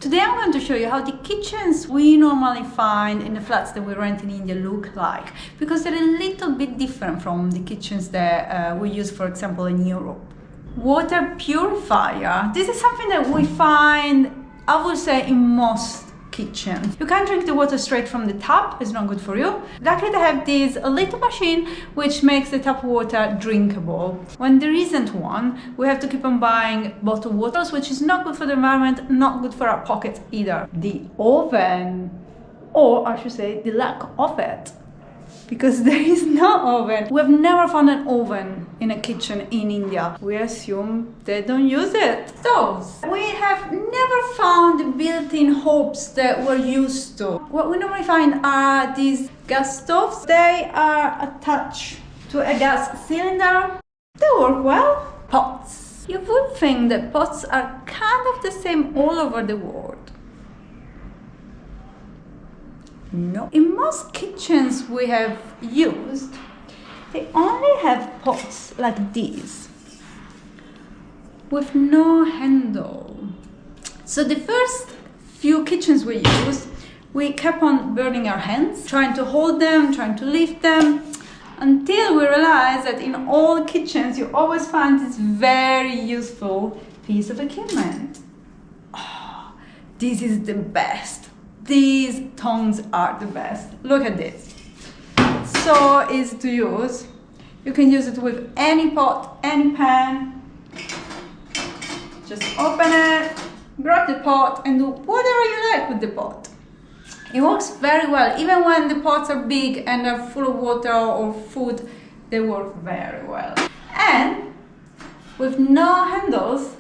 Today I'm going to show you how the kitchens we normally find in the flats that we rent in India look like, because they're a little bit different from the kitchens that we use, for example, in Europe. Water purifier. This is something that we find, I would say, in most kitchens. You can't drink the water straight from the tap, it's not good for you. Luckily they have this little machine which makes the tap water drinkable. When there isn't one, we have to keep on buying bottled waters, which is not good for the environment, not good for our pockets either. The oven, or I should say the lack of it, because there is no oven. We have never found an oven in a kitchen in India. We assume they don't use it. Stoves. We have never found the built-in hobs that we're used to. What we normally find are these gas stoves. They are attached to a gas cylinder. They work well. Pots. You would think that pots are kind of the same all over the world. No. In most kitchens we have used, they only have pots like these, with no handle. So the first few kitchens we used, we kept on burning our hands, trying to hold them, trying to lift them, until we realized that in all kitchens you always find this very useful piece of equipment. Oh, this is the best. These tongs are the best. Look at this. So easy to use. You can use it with any pot, any pan. Just open it, grab the pot and do whatever you like with the pot. It works very well. Even when the pots are big and are full of water or food, they work very well. And with no handles,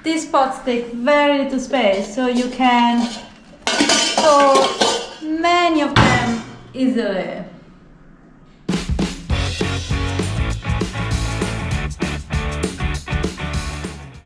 these pots take very little space, so you can store many of them easily.